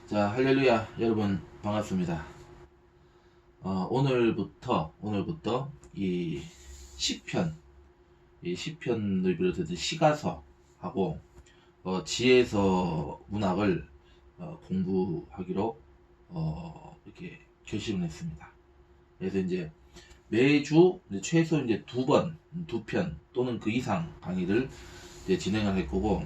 자, 할렐루야, 여러분 반갑습니다. 오늘부터 이 시편, 이 시편을 비롯해서 시가서하고 지혜서 문학을 공부하기로 이렇게 결심을 했습니다. 그래서 이제 매주 최소 이제 두 편 또는 그 이상 강의를 이제 진행을 할 거고,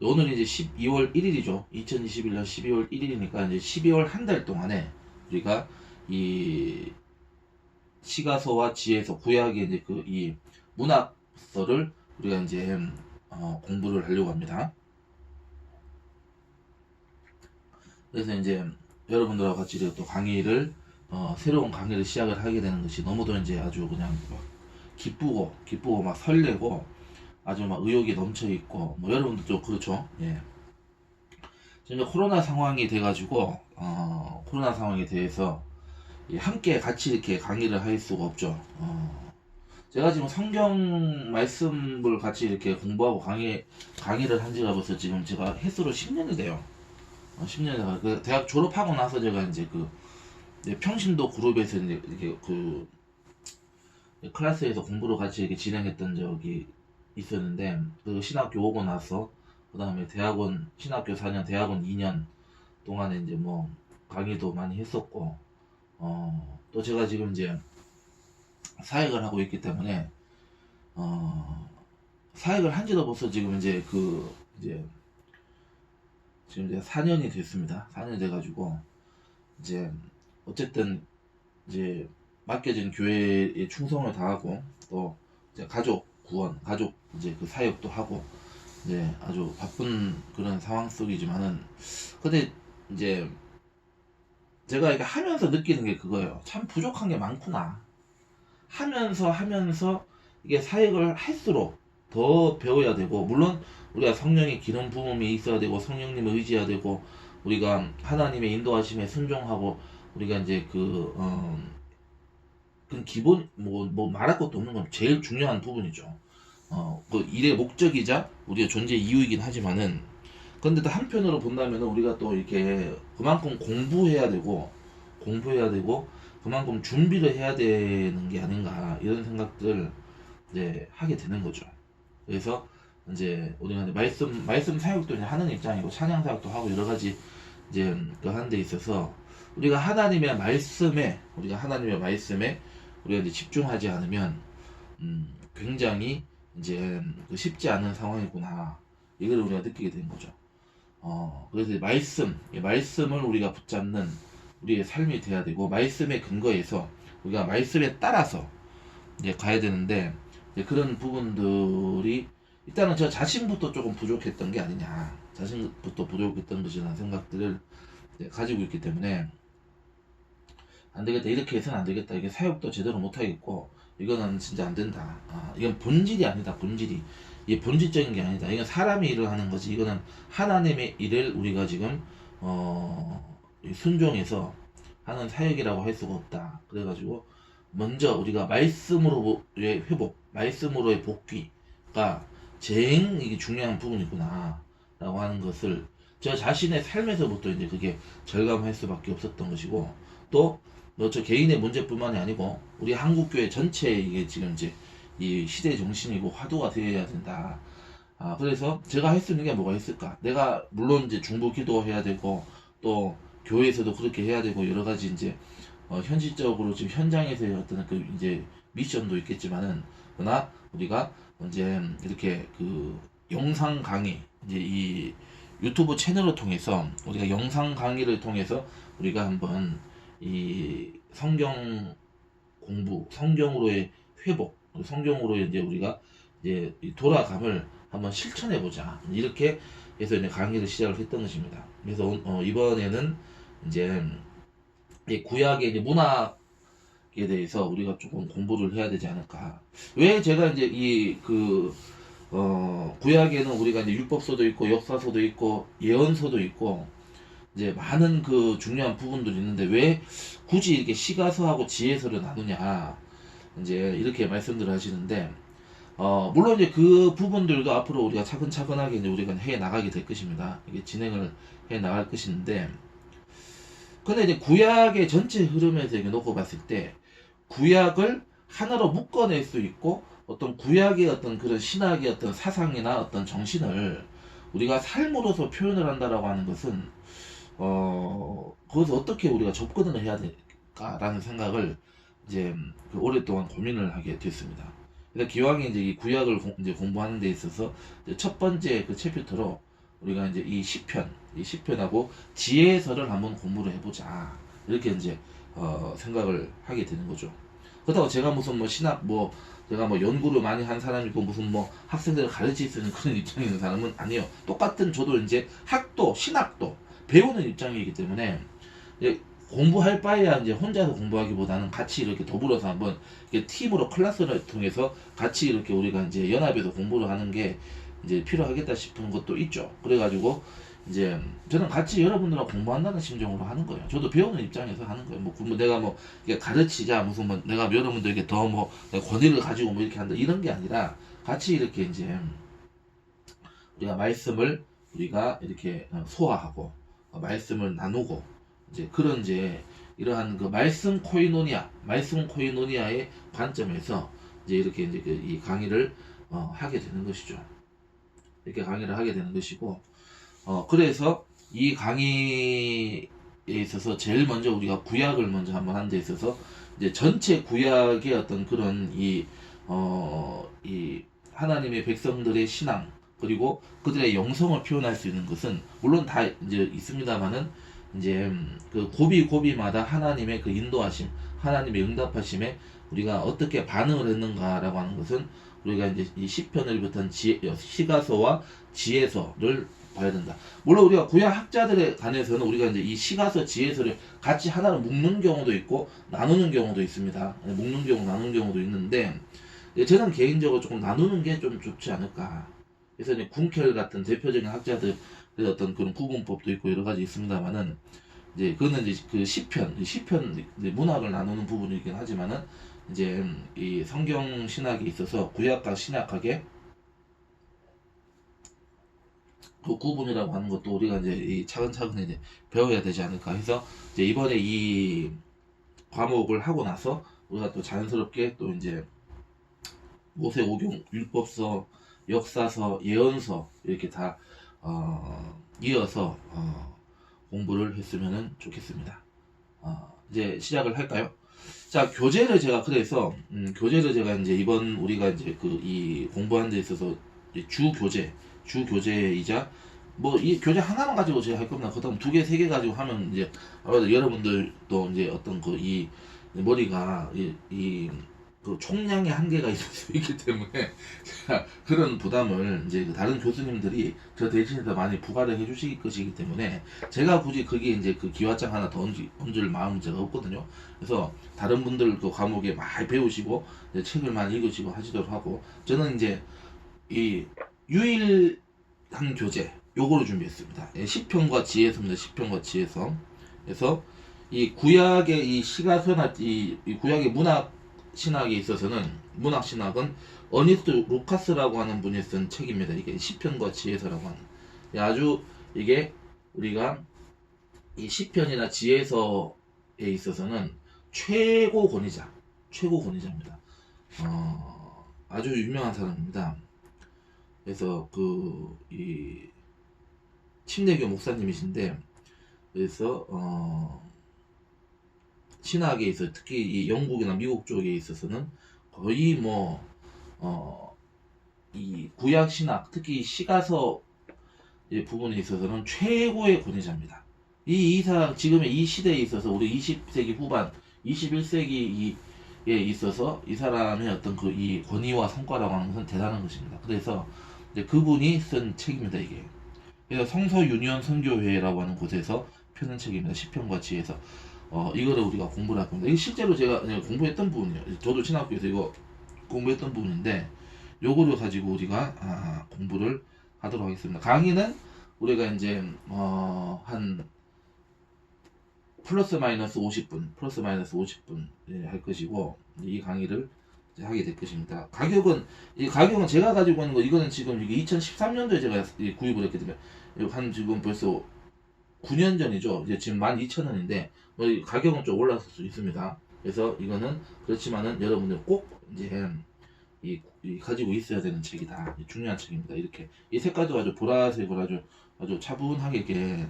오늘 이제 12월 1일이죠. 2021년 12월 1일이니까 이제 12월 한 달 동안에 우리가 이 시가서와 지혜서, 구약의 이제 그 이 문학서를 우리가 이제 공부를 하려고 합니다. 그래서 이제 여러분들하고 같이 이렇게 또 강의를 새로운 강의를 시작을 하게 되는 것이 너무도 이제 아주 그냥 막 기쁘고 막 설레고 아주 막 의욕이 넘쳐 있고, 뭐 여러분들도 그렇죠. 예. 지금 코로나 상황이 돼가지고 코로나 상황에 대해서 함께 같이 이렇게 강의를 할 수가 없죠. 제가 지금 성경 말씀을 같이 이렇게 공부하고 강의를 한 지가 벌써 지금 제가 횟수로 10년이 돼요. 10년이 돼가 그 대학 졸업하고 나서 제가 이제 그 평신도 그룹에서 이제 이렇게 그 클래스에서 공부를 같이 이렇게 진행했던 적이 있었는데, 그 신학교 오고 나서 그 다음에 대학원 신학교 4년 대학원 2년 동안에 이제 뭐 강의도 많이 했었고, 또 제가 지금 이제 사역을 하고 있기 때문에 사역을 한 지도 벌써 지금 이제 지금 이제 4년이 됐습니다. 4년이 돼가지고 이제 어쨌든 이제 맡겨진 교회에 충성을 다하고, 또 이제 가족 이제 그 사역도 하고, 이제 아주 바쁜 그런 상황 속이지만은, 근데 이제 제가 이렇게 하면서 느끼는 게 그거예요. 참 부족한 게 많구나. 하면서 이게 사역을 할수록 더 배워야 되고, 물론 우리가 성령의 기름 부음이 있어야 되고, 성령님을 의지해야 되고, 우리가 하나님의 인도하심에 순종하고, 우리가 이제 그 기본 뭐 말할 것도 없는 건 제일 중요한 부분이죠. 그 일의 목적이자 우리의 존재 이유이긴 하지만은, 근데 또 한편으로 본다면 우리가 또 이렇게 그만큼 공부해야 되고 그만큼 준비를 해야 되는 게 아닌가, 이런 생각들을 이제 하게 되는 거죠. 그래서 이제 우리가 이제 말씀 사역도 이제 하는 입장이고, 찬양 사역도 하고 여러 가지 이제 그 하는 데 있어서 우리가 하나님의 말씀에 우리가 이제 집중하지 않으면 굉장히 이제 그 쉽지 않은 상황이구나, 이걸 우리가 느끼게 된 거죠. 그래서 이 말씀을 우리가 붙잡는 우리의 삶이 돼야 되고, 말씀의 근거에서 우리가 말씀에 따라서 이제 가야 되는데, 이제 그런 부분들이 일단은 저 자신부터 조금 부족했던 게 아니냐, 자신부터 부족했던 것이라는 생각들을 가지고 있기 때문에, 안 되겠다, 이렇게 해서는 안 되겠다, 이게 사역도 제대로 못 하겠고, 이거는 진짜 안 된다. 이건 본질이 아니다, 본질이. 이게 본질적인 게 아니다. 이건 사람의 일을 하는 거지. 이거는 하나님의 일을 우리가 지금 순종해서 하는 사역이라고 할 수가 없다. 그래가지고 먼저 우리가 말씀으로의 회복, 말씀으로의 복귀가 제일 이게 중요한 부분이구나 라고 하는 것을 저 자신의 삶에서부터 이제 그게 절감할 수밖에 없었던 것이고, 또 뭐 저 개인의 문제뿐만이 아니고 우리 한국교회 전체에 이게 지금 이제 이 시대의 정신이고 화두가 되어야 된다. 그래서 제가 할 수 있는 게 뭐가 있을까? 내가 물론 이제 중보 기도해야 되고, 또 교회에서도 그렇게 해야 되고, 여러 가지 이제 현실적으로 지금 현장에서의 어떤 그 이제 미션도 있겠지만은, 그러나 우리가 이제 이렇게 그 영상 강의, 이제 이 유튜브 채널을 통해서 우리가 영상 강의를 통해서 우리가 한번 이 성경 공부, 성경으로의 회복, 성경으로 이제 우리가 이제 이 돌아감을 한번 실천해 보자, 이렇게 해서 이제 강의를 시작을 했던 것입니다. 그래서 이번에는 이제 이 구약의 이제 문학에 대해서 우리가 조금 공부를 해야 되지 않을까. 왜 제가 이제 구약에는 우리가 이제 율법서도 있고 역사서도 있고 예언서도 있고 이제 많은 그 중요한 부분들이 있는데, 왜 굳이 이렇게 시가서하고 지혜서를 나누냐, 이제 이렇게 말씀들을 하시는데, 물론 이제 그 부분들도 앞으로 우리가 차근차근하게 이제 우리가 해 나가게 될 것입니다. 이게 진행을 해 나갈 것인데, 근데 이제 구약의 전체 흐름에서 이렇게 놓고 봤을 때 구약을 하나로 묶어낼 수 있고 어떤 구약의 어떤 그런 신학의 어떤 사상이나 어떤 정신을 우리가 삶으로서 표현을 한다라고 하는 것은 그것을 어떻게 우리가 접근을 해야 될까라는 생각을 이제 그 오랫동안 고민을 하게 됐습니다. 그래서 기왕에 이제 이 구약을 이제 공부하는 데 있어서 이제 첫 번째 그 챕터로 우리가 이제 이 시편하고 지혜서를 한번 공부를 해보자 이렇게 이제 생각을 하게 되는 거죠. 그렇다고 제가 무슨 뭐 신학 뭐 제가 뭐 연구를 많이 한 사람이고 무슨 뭐 학생들을 가르칠 수 있는 그런 입장에 있는 사람은 아니에요. 똑같은 저도 이제 학도 신학도 배우는 입장이기 때문에 이제 공부할 바에야 이제 혼자서 공부하기보다는 같이 이렇게 더불어서 한번 이렇게 팀으로 클래스를 통해서 같이 이렇게 우리가 이제 연합해서 공부를 하는 게 이제 필요하겠다 싶은 것도 있죠. 그래가지고 이제 저는 같이 여러분들하고 공부한다는 심정으로 하는 거예요. 저도 배우는 입장에서 하는 거예요. 뭐 내가 뭐 이게 가르치자 무슨 뭐 내가 여러분들에게 더 뭐 권위를 가지고 뭐 이렇게 한다 이런 게 아니라 같이 이렇게 이제 우리가 말씀을 우리가 이렇게 소화하고 말씀을 나누고 이제 그런 이제 이러한 그 말씀 코이노니아의 관점에서 이제 이렇게 이제 그 이 강의를 하게 되는 것이죠. 이렇게 강의를 하게 되는 것이고 그래서 이 강의에 있어서 제일 먼저 우리가 구약을 먼저 한번 하는 데 있어서 이제 전체 구약의 어떤 그런 이 하나님의 백성들의 신앙 그리고 그들의 영성을 표현할 수 있는 것은 물론 다 이제 있습니다만은 이제 그 고비고비마다 하나님의 그 인도하심, 하나님의 응답하심에 우리가 어떻게 반응을 했는가라고 하는 것은 우리가 이제 이 시편을 비롯한 시가서와 지혜서를 봐야 된다. 물론 우리가 구약 학자들에 관해서는 우리가 이제 이 시가서, 지혜서를 같이 하나로 묶는 경우도 있고 나누는 경우도 있습니다. 묶는 경우, 나누는 경우도 있는데 저는 개인적으로 조금 나누는 게 좀 좋지 않을까. 그래서 이제 궁켈 같은 대표적인 학자들의 어떤 그런 구분법도 있고 여러 가지 있습니다만은 이제 그거는 이제 그 시편 이제 문학을 나누는 부분이긴 하지만은 이제 이 성경 신학에 있어서 구약과 신약하게 그 구분이라고 하는 것도 우리가 이제 이 차근차근 이제 배워야 되지 않을까 해서 이제 이번에 이 과목을 하고 나서 우리가 또 자연스럽게 또 이제 모세오경, 율법서, 역사서, 예언서 이렇게 다 이어서 공부를 했으면 좋겠습니다. 이제 시작을 할까요? 자, 교재를 제가 그래서 교재를 제가 이제 이번 우리가 이제 그 이 공부하는 데 있어서 주 교재이자 뭐 이 교재 하나만 가지고 제가 할 겁니다. 그다음 두 개, 세 개 가지고 하면 이제 아무래도 여러분들도 이제 어떤 그 이 머리가 그 총량의 한계가 있을 수 있기 때문에 제가 그런 부담을 이제 다른 교수님들이 저 대신해서 많이 부과를 해주실 것이기 때문에 제가 굳이 거기에 이제 그 기와장 하나 더 얹을 마음은 제가 없거든요. 그래서 다른 분들 그 과목에 많이 배우시고 이제 책을 많이 읽으시고 하시도록 하고 저는 이제 이 유일한 교재 요거를 준비했습니다. 시편과 지혜서입니다. 시편과 지혜서. 그래서 이 구약의 이 시가서나 이 구약의 문학 신학에 있어서는 문학 신학은 어니스트 루카스라고 하는 분이 쓴 책입니다. 이게 시편과 지혜서라고 하는 아주 이게 우리가 이 시편이나 지혜서에 있어서는 최고 권위자입니다. 아주 유명한 사람입니다. 그래서 그 이 침례교 목사님이신데 그래서 신학에 있어 특히 이 영국이나 미국 쪽에 있어서는 거의 뭐 이 구약 신학 특히 시가서 부분에 있어서는 최고의 권위자입니다. 이 사람 지금의 이 시대에 있어서 우리 20세기 후반 21세기에 있어서 이 사람의 어떤 그 이 권위와 성과라고 하는 것은 대단한 것입니다. 그래서 이제 그분이 쓴 책입니다. 이게 그래서 성서 유니온 선교회라고 하는 곳에서 펴는 책입니다. 시편과 지혜서. 이거를 우리가 공부를 할 겁니다. 이게 실제로 제가 공부했던 부분이에요. 저도 신학교에서 이거 공부했던 부분인데, 요거를 가지고 우리가 공부를 하도록 하겠습니다. 강의는 우리가 이제 한 플러스 마이너스 50분 할 것이고 이 강의를 이제 하게 될 것입니다. 가격은 제가 가지고 있는 거 이거는 지금 이게 2013년도에 제가 구입을 했거든요. 한 지금 벌써 9년 전이죠. 이제 지금 12,000원인데 뭐 가격은 좀 올랐을 수 있습니다. 그래서 이거는 그렇지만은 여러분들 꼭 이제 이 가지고 있어야 되는 책이다. 중요한 책입니다. 이렇게 이 색깔도 아주 보라색으로 아주 차분하게 이렇게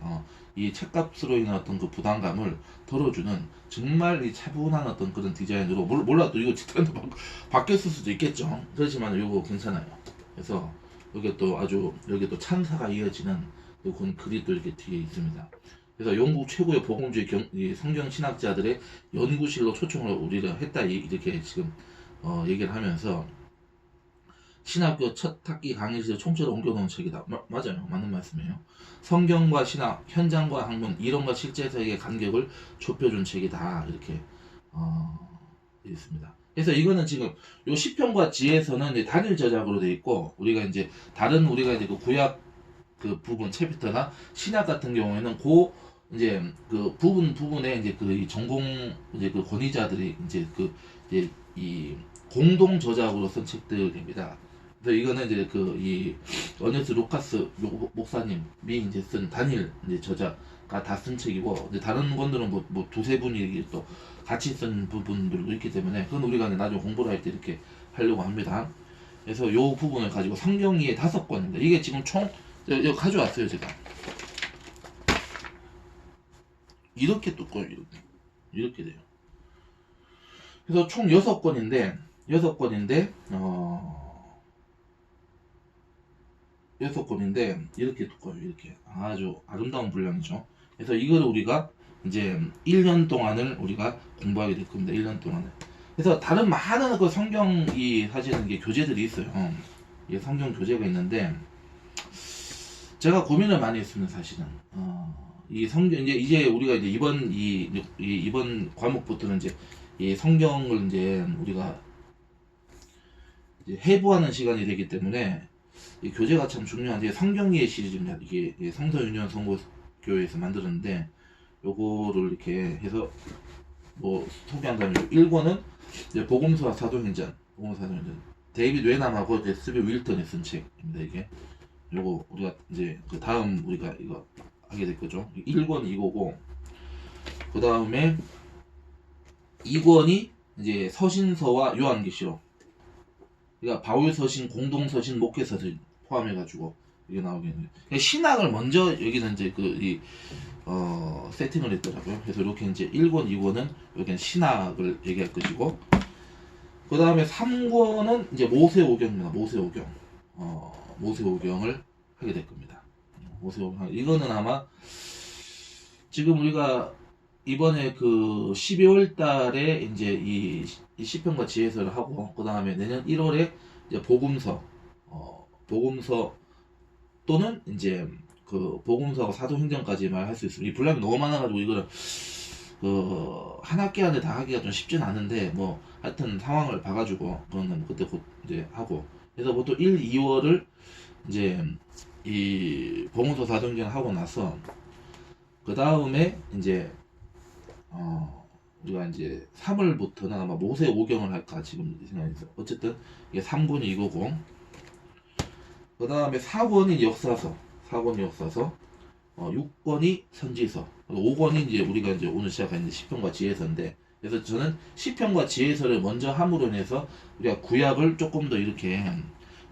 이 책값으로 인한 어떤 그 부담감을 덜어주는 정말 이 차분한 어떤 그런 디자인으로 몰라도 이거 디자인도 바뀌었을 수도 있겠죠. 그렇지만 이거 괜찮아요. 그래서 여기 또 아주 여기 또 찬사가 이어지는 그 글이 또 이렇게 뒤에 있습니다. 그래서 영국 최고의 복음주의 이 성경 신학자들의 연구실로 초청을 우리가 했다 이렇게 지금 얘기를 하면서 신학교 첫 학기 강의실에 총체로 옮겨놓은 책이다. 맞아요. 맞는 말씀이에요. 성경과 신학, 현장과 학문, 이론과 실제에서의 간격을 좁혀준 책이다. 이렇게 되어 있습니다. 그래서 이거는 지금 요 시편과 지혜서는 이제 단일 저작으로 되어 있고 우리가 이제 다른 우리가 이제 그 구약 그 부분 챕터나 신약 같은 경우에는 이제 그 부분에 이제 그 전공 이제 그 권위자들이 이제 이제 이 공동 저작으로 쓴 책들입니다. 그래서 이거는 이제 그 이 어네스 루카스 목사님이 이제 쓴 단일 이제 저자가 다 쓴 책이고 이제 다른 분들은 뭐 두세 분이 또 같이 쓴 부분들도 있기 때문에 그건 우리가 나중에 공부를 할 때 이렇게 하려고 합니다. 그래서 요 부분을 가지고 성경이의 5권입니다. 이게 지금 총 여기 가져왔어요 제가. 이렇게 두꺼워요. 이렇게 돼요. 그래서 총 6권인데 6권인데 이렇게 두꺼워요. 이렇게 아주 아름다운 분량이죠. 그래서 이거를 우리가 이제 1년 동안을 우리가 공부하게 될 겁니다. 1년 동안을. 그래서 다른 많은 그 성경이 사실은 이게 교재들이 있어요. 이게 성경 교재가 있는데 제가 고민을 많이 했습니다. 사실은. 이 성경 이제 우리가 이제 이번 과목부터는 이제 이 성경을 이제 우리가 이제 해부하는 시간이 되기 때문에 이 교재가 참 중요한데 성경이의 시리즈입니다. 이게 성서윤현 선고교회에서 만들었는데 요거를 이렇게 해서 뭐 소개한다면 1권은 이제 복음서와 사도행전, 데이비드 웨남하고 이제 스비 윌턴이 쓴 책입니다. 이게 요거 우리가 이제 그 다음 우리가 이거 하게 될 거죠. 1권 이거고 그 다음에 2권이 이제 서신서와 요한계시록. 그러니까 바울 서신, 공동 서신, 목회 서신 포함해가지고 이게 나오겠네요. 신학을 먼저 여기는 이제 세팅을 했더라고요. 그래서 이렇게 이제 1권, 2권은 여기는 신학을 얘기할 것이고, 그 다음에 3권은 이제 모세오경입니다. 모세오경을 하게 될 겁니다. 모세오경. 이거는 아마 지금 우리가 이번에 그 12월 달에 이제 이 시편과 지혜서를 하고 그 다음에 내년 1월에 이제 복음서 또는 이제 그 복음서하고 사도행전까지만 할 수 있습니다. 이 분량이 너무 많아가지고 이거를 한 학기 안에 다 하기가 좀 쉽진 않은데 뭐 하여튼 상황을 봐가지고 그거는 그때 곧 이제 하고 그래서 보통 1, 2월을 이제 이 복음서 사도행전 하고 나서 그 다음에 이제 우리가 이제 3월부터는 아마 모세오경을 할까 지금 생각했어요. 어쨌든 이게 3권이 이거고 그 다음에 4권이 역사서 6권이 선지서 5권이 이제 우리가 이제 오늘 시작한 이제 시편과 지혜서인데 그래서 저는 시편과 지혜서를 먼저 함으로 인해서 우리가 구약을 조금 더 이렇게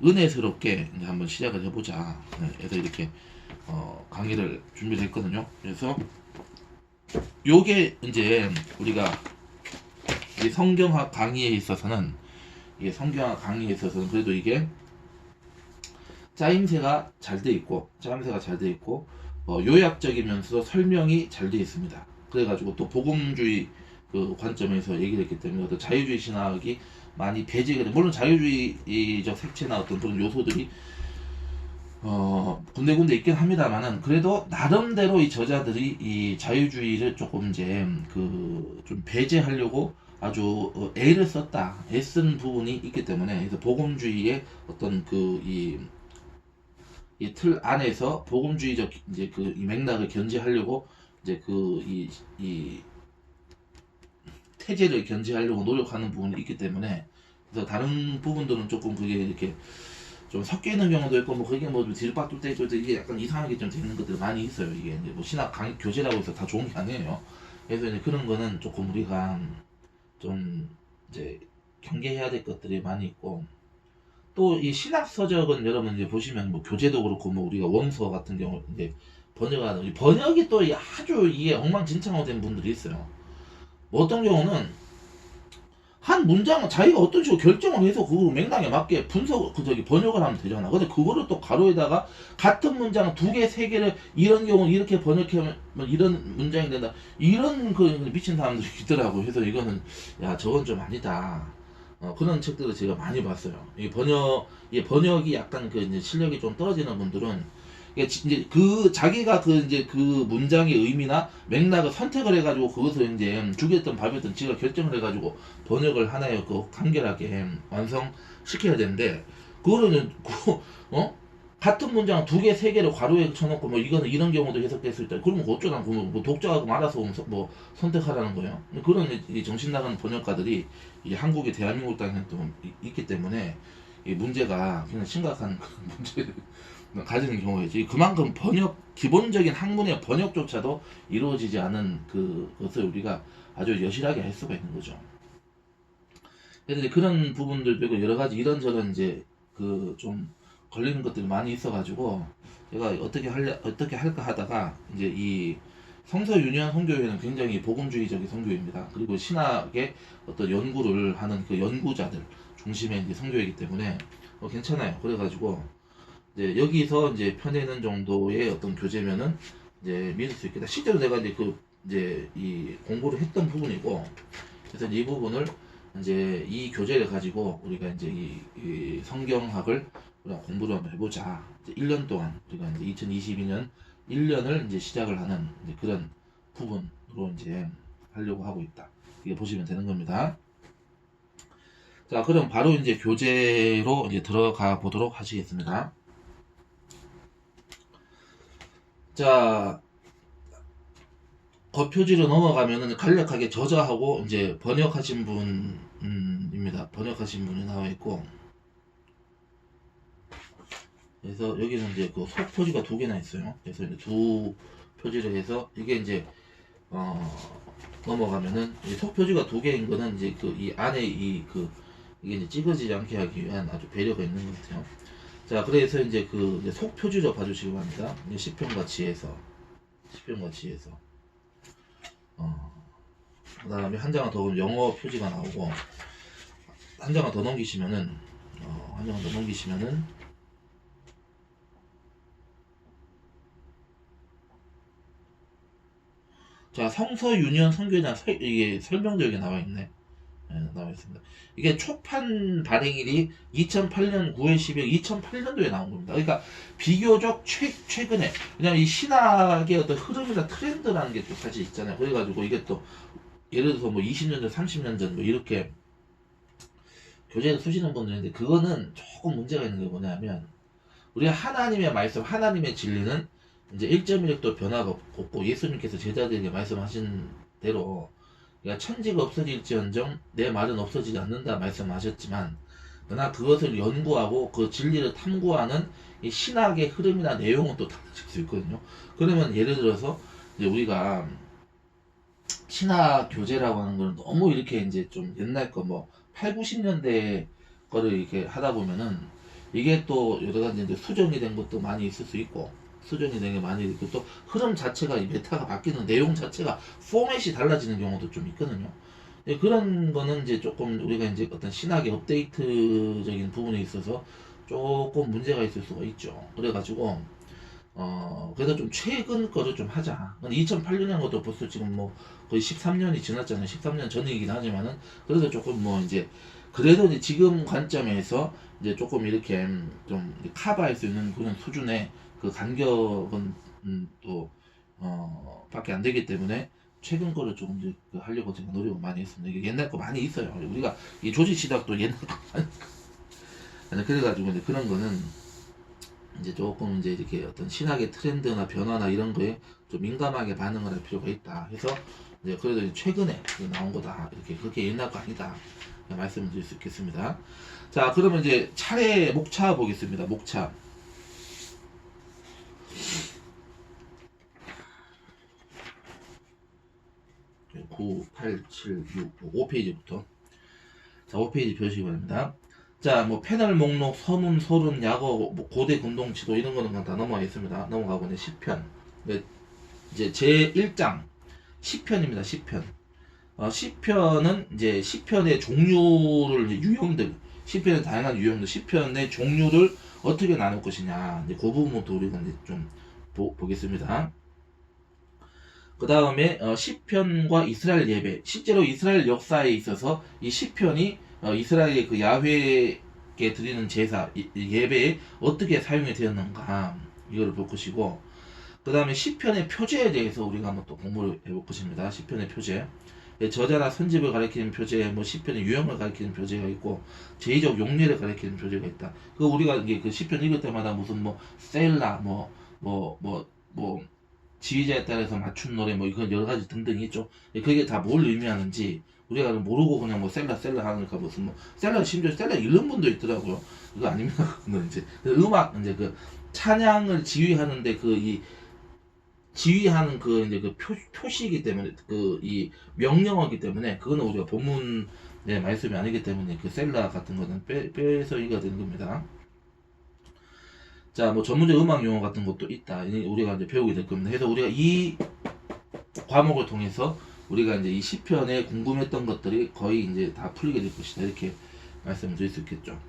은혜스럽게 이제 한번 시작을 해보자. 그래서 이렇게 강의를 준비를 했거든요. 그래서 요게 이제 우리가 이 성경학 강의에 있어서는 그래도 이게 짜임새가 잘 돼 있고 요약적이면서 설명이 잘 돼 있습니다. 그래가지고 또 복음주의 그 관점에서 얘기를 했기 때문에 어떤 자유주의 신학이 많이 배제가 돼. 물론 자유주의적 색채나 어떤 그런 요소들이 군데군데 있긴 합니다만은 그래도 나름대로 이 저자들이 이 자유주의를 조금 이제 좀 배제하려고 아주 애를 썼다, 애쓴 부분이 있기 때문에 그래서 복음주의의 어떤 이 틀 안에서 복음주의적 이제 이 맥락을 견지하려고 이제 이 태제를 견지하려고 노력하는 부분이 있기 때문에 그래서 다른 부분들은 조금 그게 이렇게 좀 섞여 있는 경우도 있고, 뭐 그게 뭐 뒤집박도 때 있고, 이게 약간 이상하게 좀 되는 것들이 많이 있어요. 이게 이제 뭐 신학 교재라고 해서 다 좋은 게 아니에요. 그래서 이제 그런 거는 조금 우리가 좀 이제 경계해야 될 것들이 많이 있고, 또 이 신학 서적은 여러분 이제 보시면 뭐 교재도 그렇고 뭐 우리가 원서 같은 경우 이제 번역하는 이 번역이 또 아주 이게 엉망진창으로 된 분들이 있어요. 뭐 어떤 경우는 한 문장은 자기가 어떤 식으로 결정을 해서 그거 맥락에 맞게 분석 그 저기 번역을 하면 되잖아. 근데 그거를 또 가로에다가 같은 문장 두 개, 세 개를 이런 경우 이렇게 번역하면 뭐 이런 문장이 된다. 이런 그 미친 사람들이 있더라고. 그래서 이거는 야 저건 좀 아니다. 그런 책들을 제가 많이 봤어요. 이 번역이 약간 그 이제 실력이 좀 떨어지는 분들은 이제 그 자기가 그 이제 그 문장의 의미나 맥락을 선택을 해가지고 그것을 이제 주겠든 밥이든 지가 결정을 해가지고 번역을 하나의 그 간결하게 완성시켜야 되는데 그거는 같은 문장 두 개, 세 개를 괄호에 쳐놓고 뭐 이거는 이런 경우도 해석됐을 때 그러면 어쩌나 뭐 독자가 알아서 뭐 선택하라는 거예요. 그런 이 정신 나간 번역가들이 이 한국의 대한민국 땅에 또 있기 때문에 이 문제가 그냥 심각한 그 문제를 가지는 경우이지. 그만큼 기본적인 학문의 번역조차도 이루어지지 않은 그것을 우리가 아주 여실하게 할 수가 있는 거죠. 그래서 이제 그런 부분들도 있고 여러 가지 이런저런 이제 그 좀 걸리는 것들이 많이 있어가지고 제가 어떻게 할까 하다가 이제 이 성서 유니언 선교회는 굉장히 복음주의적인 선교회입니다. 그리고 신학의 어떤 연구를 하는 그 연구자들 중심의 이제 선교회이기 때문에 괜찮아요. 그래가지고 이제 여기서 이제 펴내는 정도의 어떤 교재면은 이제 믿을 수 있겠다. 실제로 내가 이제 이제 이 공부를 했던 부분이고, 그래서 이 부분을 이제 이 교재를 가지고 우리가 이제 이 성경학을 우리가 공부를 한번 해보자. 이제 1년 동안 우리가 이제 2022년 1년을 이제 시작을 하는 이제 그런 부분으로 이제 하려고 하고 있다. 이게 보시면 되는 겁니다. 자, 그럼 바로 이제 교재로 이제 들어가 보도록 하시겠습니다. 자, 겉표지로 넘어가면은 간략하게 저자하고 이제 번역하신 분입니다. 번역하신 분이 나와 있고, 그래서 여기는 이제 그 속표지가 두 개나 있어요. 그래서 이제 두 표지를 해서 이게 이제 넘어가면은 이 속표지가 두 개인 거는 이제 그 이 안에 이게 이제 찌그러지지 않게 하기 위한 아주 배려가 있는 것 같아요. 자, 그래서 이제 그 이제 속표지로 봐주시기 바랍니다. 시편과 지혜서, 그 다음에 한 장을 더 보면 영어 표지가 나오고, 한 장을 더 넘기시면은, 자, 성서 유니언 선교회장 이게 설명도 여기 나와 있네. 나와 있습니다. 이게 초판 발행일이 2008년 9월 10일 2008년도에 나온 겁니다. 그러니까 비교적 최근에, 왜냐면 이 신학의 어떤 흐름이나 트렌드라는 게 또 사실 있잖아요. 그래가지고 이게 또 예를 들어서 뭐 20년 전, 30년 전 뭐 이렇게 교재를 쓰시는 분들인데 그거는 조금 문제가 있는 게 뭐냐면 우리가 하나님의 말씀, 하나님의 진리는 이제 1.1도 변화가 없고 예수님께서 제자들에게 말씀하신 대로 그러니까 천지가 없어질지언정 내 말은 없어지지 않는다 말씀하셨지만 그러나 그것을 연구하고 그 진리를 탐구하는 이 신학의 흐름이나 내용은 또 달라질 수 있거든요. 그러면 예를 들어서 이제 우리가 신학 교재라고 하는 걸 너무 이렇게 이제 좀 옛날 거 뭐 8, 90년대 거를 이렇게 하다 보면은 이게 또 여러 가지 이제 수정이 된 것도 많이 있을 수 있고 수정이 된 게 많이 있고 또 흐름 자체가 이 메타가 바뀌는 내용 자체가 포맷이 달라지는 경우도 좀 있거든요. 그런 거는 이제 조금 우리가 이제 어떤 신학의 업데이트적인 부분에 있어서 조금 문제가 있을 수가 있죠. 그래가지고 그래서 좀 최근 거를 좀 하자. 2008년인 것도 벌써 지금 뭐 거의 13년이 지났잖아요. 13년 전이긴 하지만은 그래도 조금 뭐 이제 그래도 이제 지금 관점에서 이제 조금 이렇게 좀 커버할 수 있는 그런 수준의 그 간격은 또 밖에 안 되기 때문에 최근 거를 조금 이제 하려고 제가 노력을 많이 했습니다. 이게 옛날 거 많이 있어요. 우리가 이 조지 시닥도 옛날 거 많이 그래가지고 이제 그런 거는 이제 조금 이제 이렇게 어떤 신학의 트렌드나 변화나 이런 거에 좀 민감하게 반응을 할 필요가 있다 해서 이제 그래도 이제 최근에 나온 거다 이렇게 그렇게 옛날 거 아니다 말씀을 드릴 수 있겠습니다. 자 그러면 이제 차례 목차 보겠습니다. 목차 9, 8, 7, 6, 5페이지부터 자 5페이지 펴시기 바랍니다. 자 뭐 패널 목록 서문 서론 약어 뭐 고대 금동치도 이런 거는 다 넘어가 있습니다. 넘어가고 이제 10편 이제 제 1장 10편입니다. 10편 10편은 이제 10편의 종류를 이제 유형들 10편의 다양한 유형들 10편의 종류를 어떻게 나눌 것이냐 이제 그 부분부터 우리가 이제 좀 보겠습니다. 그 다음에 10편과 이스라엘 예배 실제로 이스라엘 역사에 있어서 이 10편이 이스라엘의 그 야훼에게 드리는 제사 예배에 어떻게 사용이 되었는가 이거를 볼 것이고 그 다음에 10편의 표제에 대해서 우리가 한번 또 공부를 해볼 것입니다. 10편의 표제 저자나 선집을 가리키는 표제, 뭐 10편의 유형을 가리키는 표제가 있고 제의적 용례를 가리키는 표제가 있다. 그 우리가 이게 그 10편 읽을 때마다 무슨 뭐 셀라 뭐 지휘자에 따라서 맞춤 노래 뭐 이건 여러 가지 등등이 있죠. 그게 다 뭘 의미하는지 우리가 모르고 그냥 뭐 셀라 하니까 무슨 뭐 셀라 심지어 셀라 읽는 분도 있더라고요. 이거 아닙니까? 그건 이제 그 음악 이제 그 찬양을 지휘하는데 그 이 지휘하는 그 이제 그 표시이기 때문에 그 이 명령어이기 때문에 그거는 우리가 본문 말씀이 아니기 때문에 그 셀라 같은 거는 빼서 읽어야 되는 겁니다. 자, 뭐 전문적 음악 용어 같은 것도 있다. 우리가 이제 배우게 될 겁니다. 그래서 우리가 이 과목을 통해서 우리가 이제 이 시편에 궁금했던 것들이 거의 이제 다 풀리게 될 것이다. 이렇게 말씀을 드릴 수 있겠죠.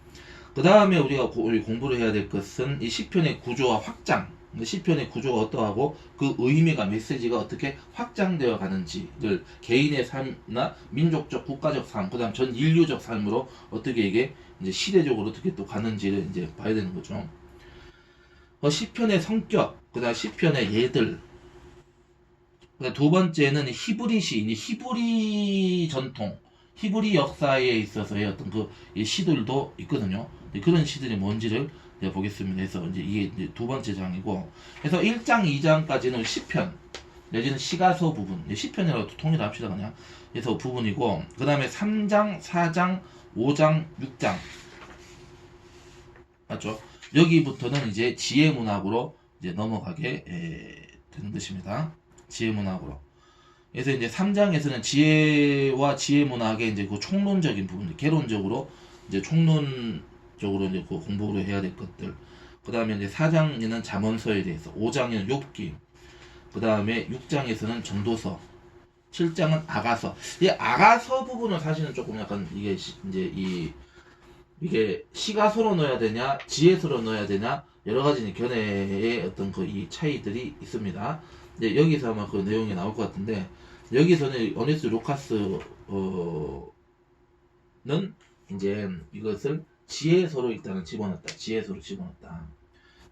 그 다음에 우리가 공부를 해야 될 것은 이 시편의 구조와 확장. 시편의 구조가 어떠하고 그 의미가 메시지가 어떻게 확장되어 가는지를 개인의 삶이나 민족적 국가적 삶, 그다음 전 인류적 삶으로 어떻게 이게 이제 시대적으로 어떻게 또 가는지를 이제 봐야 되는 거죠. 시편의 성격, 그다음 시편의 예들. 그다음 두 번째는 히브리 시, 히브리 전통, 히브리 역사에 있어서의 어떤 그 시들도 있거든요. 그런 시들이 뭔지를 보겠습니다. 그래서 이제 이게 이제 두 번째 장이고, 그래서 1장, 2장까지는 시편 내지는 시가서 부분, 시편이라고 통일합시다 그냥. 그래서 부분이고, 그 다음에 3장, 4장, 5장, 6장 맞죠? 여기부터는 이제 지혜 문학으로 이제 넘어가게 되는 것입니다. 지혜 문학으로. 그래서 이제 3장에서는 지혜와 지혜 문학의 이제 그 총론적인 부분, 개론적으로 이제 총론적으로 이제 그 공부를 해야 될 것들. 그 다음에 이제 4장에는 잠언서에 대해서, 5장에는 욥기, 그 다음에 6장에서는 전도서, 7장은 아가서. 이 아가서 부분은 사실은 조금 약간 이게 이제 이게 시가서로 넣어야 되냐, 지혜서로 넣어야 되냐, 여러 가지 견해의 어떤 그 이 차이들이 있습니다. 이제 여기서 아마 그 내용이 나올 것 같은데, 여기서는 어니스 루카스는 이제 이것을 지혜서로 일단은 집어넣었다. 지혜서로 집어넣었다.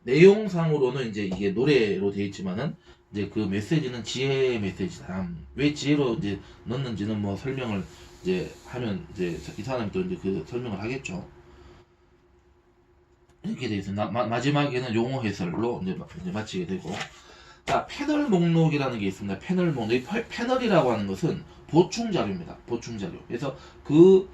내용상으로는 이제 이게 노래로 되어 있지만은 이제 그 메시지는 지혜의 메시지다. 왜 지혜로 이제 넣는지는 뭐 설명을 이제 하면 이제 이 사람이 또 이제 그 설명을 하겠죠. 이렇게 되어 있습니다. 마지막에는 용어 해설로 이제 마치게 되고. 자, 패널 목록이라는 게 있습니다. 패널 목록. 이 패널이라고 하는 것은 보충 자료입니다. 보충 자료. 그래서 그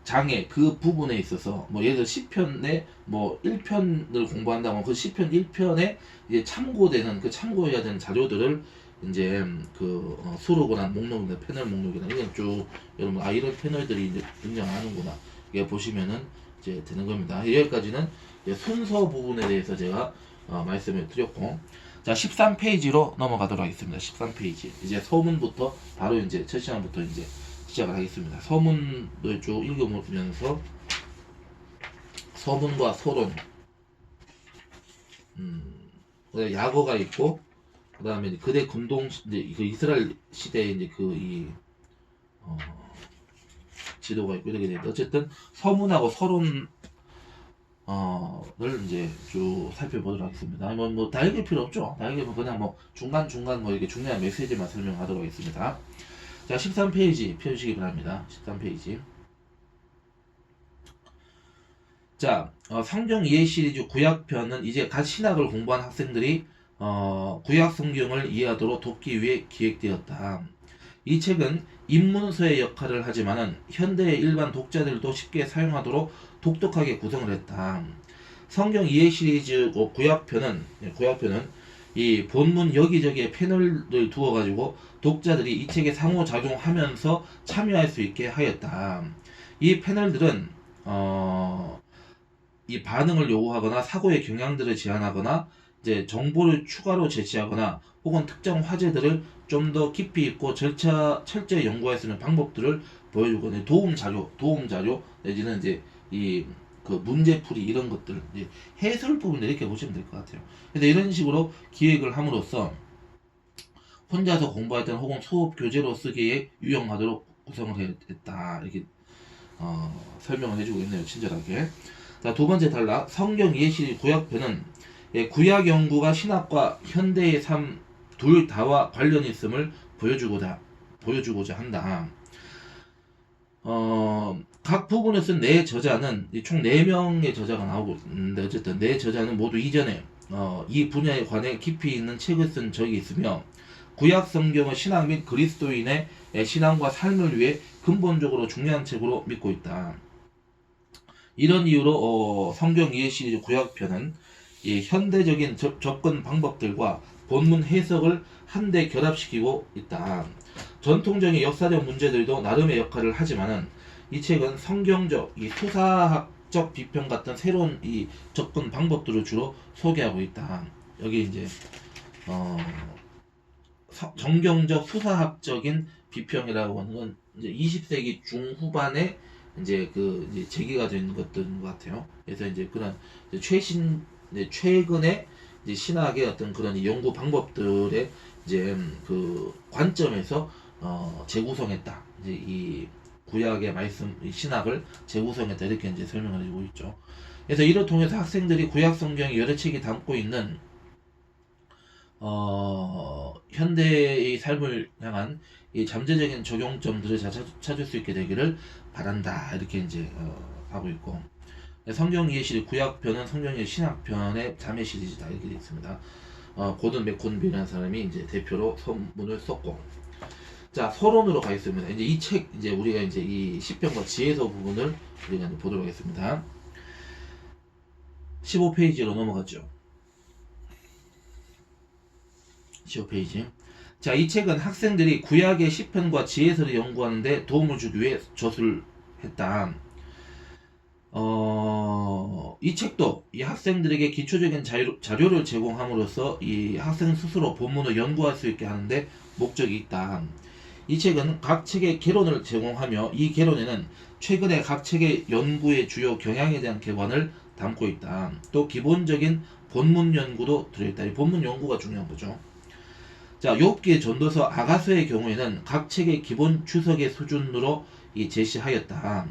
장에 그 부분에 있어서 뭐 예를 들어 10편에 뭐 1편을 공부한다면 그 10편 1편에 이제 참고되는 그 참고해야 되는 자료들을 이제 그 수록을 한 목록입니다. 패널 목록이나 이건 쭉 여러분 이런 패널들이 이제 등장하는구나 이게 보시면은 이제 되는 겁니다. 여기까지는 이제 순서 부분에 대해서 제가 말씀을 드렸고, 자 13페이지로 넘어가도록 하겠습니다. 13페이지 이제 서문부터 바로 이제 첫 시간부터 이제 시작을 하겠습니다. 서문을 쭉 읽어보면서 서문과 서론, 약어가 있고, 그 다음에 그대 금동 이제 그 이스라엘 시대의 이제 그 지도가 있고 이렇게 되는데 어쨌든 서문하고 서론 를 이제 쭉 살펴보도록 하겠습니다. 뭐 다 읽을 필요 없죠. 다 읽으면 그냥 뭐 중간 뭐 이렇게 중요한 메시지만 설명하도록 하겠습니다. 자, 13페이지 펴주시기 바랍니다. 13페이지. 자, 성경 이해 시리즈 구약편은 이제 갓 신학을 공부한 학생들이 구약 성경을 이해하도록 돕기 위해 기획되었다. 이 책은 입문서의 역할을 하지만은 현대의 일반 독자들도 쉽게 사용하도록 독특하게 구성을 했다. 성경 이해 시리즈 구약편은 이 본문 여기저기에 패널을 두어 가지고 독자들이 이 책에 상호작용하면서 참여할 수 있게 하였다. 이 패널들은 이 반응을 요구하거나 사고의 경향들을 제안하거나 이제 정보를 추가로 제시하거나 혹은 특정 화제들을 좀 더 깊이 있고 철저히 연구할 수 있는 방법들을 보여주거든요. 도움 자료 내지는 이제 이 그 문제풀이 이런 것들 이제 해설 부분 이렇게 보시면 될 것 같아요. 그래서 이런 식으로 기획을 함으로써 혼자서 공부할 때는 혹은 수업 교재로 쓰기에 유용하도록 구성을 했다. 이렇게 설명을 해주고 있네요. 친절하게. 자, 두 번째 단락 성경 이해시리 구약편은 구약 연구가 신학과 현대의 삶 둘 다와 관련이 있음을 보여주고자 한다. 각 부분을 쓴 네 저자는 총 4명의 저자가 나오고 있는데 어쨌든 네 저자는 모두 이전에 이 분야에 관해 깊이 있는 책을 쓴 적이 있으며 구약 성경은 신학 및 그리스도인의 신앙과 삶을 위해 근본적으로 중요한 책으로 믿고 있다. 이런 이유로 성경 이해 시리즈 구약편은 이 현대적인 접근 방법들과 본문 해석을 한데 결합시키고 있다. 전통적인 역사적 문제들도 나름의 역할을 하지만은 이 책은 성경적, 이 수사학적 비평 같은 새로운 이 접근 방법들을 주로 소개하고 있다. 여기 이제 정경적 수사학적인 비평이라고 하는 건 이제 20세기 중후반에 이제 이제 제기가 된 것들인 것 같아요. 그래서 이제 그런 이제 최근에 이제 신학의 어떤 그런 연구 방법들의 이제 그 관점에서 재구성했다. 이제 이 구약의 말씀, 이 신학을 재구성했다 이렇게 이제 설명을 해주고 있죠. 그래서 이를 통해서 학생들이 구약 성경의 여러 책이 담고 있는 현대의 삶을 향한 이 잠재적인 적용점들을 찾을 수 있게 되기를 바란다. 이렇게 이제 하고 있고 성경 이해 시리즈 구약편은 성경 이해 신학편의 자매 시리즈다 이렇게 되어 있습니다. 고든 맥콘빌이라는 사람이 이제 대표로 선문을 썼고 자 서론으로 가겠습니다. 이제 이 책 이제 우리가 이제 이 시편과 지혜서 부분을 우리가 이제 보도록 하겠습니다. 15페이지로 넘어갔죠. 15페이지. 자, 이 책은 학생들이 구약의 시편과 지혜서를 연구하는데 도움을 주기 위해 저술했다. 이 책도 이 학생들에게 기초적인 자료를 제공함으로써 이 학생 스스로 본문을 연구할 수 있게 하는데 목적이 있다. 이 책은 각 책의 개론을 제공하며 이 개론에는 최근의 각 책의 연구의 주요 경향에 대한 개관을 담고 있다. 또 기본적인 본문 연구도 들어있다. 이 본문 연구가 중요한 거죠. 자, 욥기 전도서 아가서의 경우에는 각 책의 기본 추석의 수준으로 제시하였다.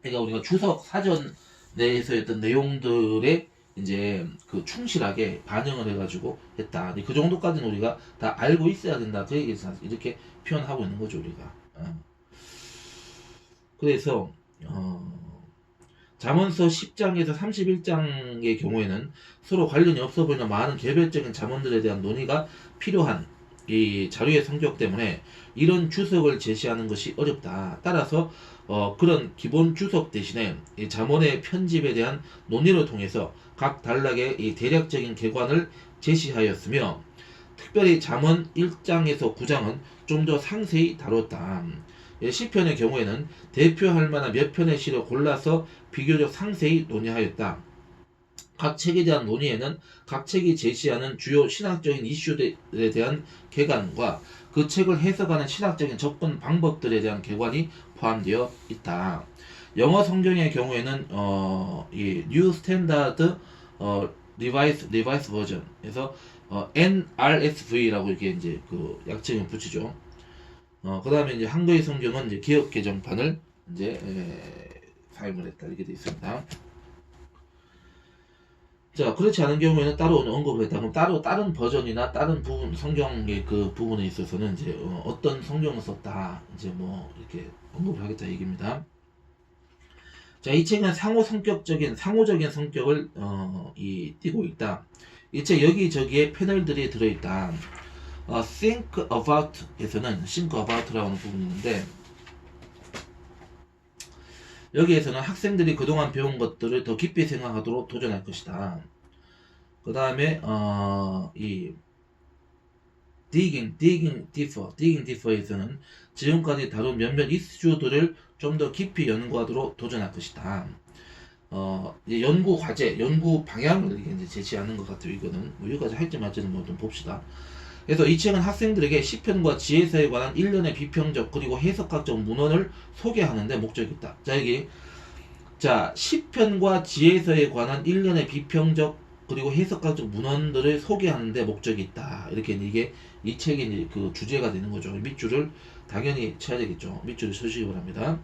그러니까 우리가 추석 사전 내에서 했던 내용들에 이제 그 충실하게 반영을 해가지고 했다. 그 정도까지는 우리가 다 알고 있어야 된다. 그 얘기에서 이렇게 표현하고 있는 거죠, 우리가. 그래서 잠언서 10장에서 31장의 경우에는 서로 관련이 없어 보이는 많은 개별적인 잠언들에 대한 논의가 필요한 이 자료의 성격 때문에 이런 주석을 제시하는 것이 어렵다. 따라서 그런 기본 주석 대신에 이 잠언의 편집에 대한 논의를 통해서 각 단락의 이 대략적인 개관을 제시하였으며 특별히 잠언 1장에서 9장은 좀 더 상세히 다뤘다. 시편의 경우에는 대표할 만한 몇 편의 시를 골라서 비교적 상세히 논의하였다. 각 책에 대한 논의에는 각 책이 제시하는 주요 신학적인 이슈들에 대한 개관과 그 책을 해석하는 신학적인 접근 방법들에 대한 개관이 포함되어 있다. 영어 성경의 경우에는 이 New Standard Revised Version에서 NRSV라고 이렇게 이제 그 약칭을 붙이죠. 그 다음에 이제 한글 성경은 이제 기억 개정판을 이제 사용을 했다 이렇게 되어 있습니다. 자, 그렇지 않은 경우에는 따로 언급을 했다. 그럼 따로 다른 버전이나 다른 부분 성경의 그 부분에 있어서는 이제 어떤 성경을 썼다 이제 뭐 이렇게 언급을 하겠다 얘기입니다. 자, 이 책은 상호적인 성격을 띠고 있다. 이 책 여기저기에 패널들이 들어있다. think about에서는 think about라고 하는 부분이 있는데, 여기에서는 학생들이 그동안 배운 것들을 더 깊이 생각하도록 도전할 것이다. 그 다음에 이 digging deeper에서는 지금까지 다룬 몇몇 이슈들을 좀 더 깊이 연구하도록 도전할 것이다. 이제 연구 과제, 연구 방향을 이제 제시하는 것 같아요. 이거는 뭐 여기까지 할지 말지는 뭐 좀 봅시다. 그래서 이 책은 학생들에게 시편과 지혜서에 관한 일련의 비평적 그리고 해석학적 문헌을 소개하는 데 목적이 있다. 자, 여기 시편과 지혜서에 관한 일련의 비평적 그리고 해석학적 문헌들을 소개하는 데 목적이 있다. 이렇게 이게 이 책의 그 주제가 되는 거죠. 밑줄을 당연히 쳐야 되겠죠. 밑줄을 쳐주시기 바랍니다.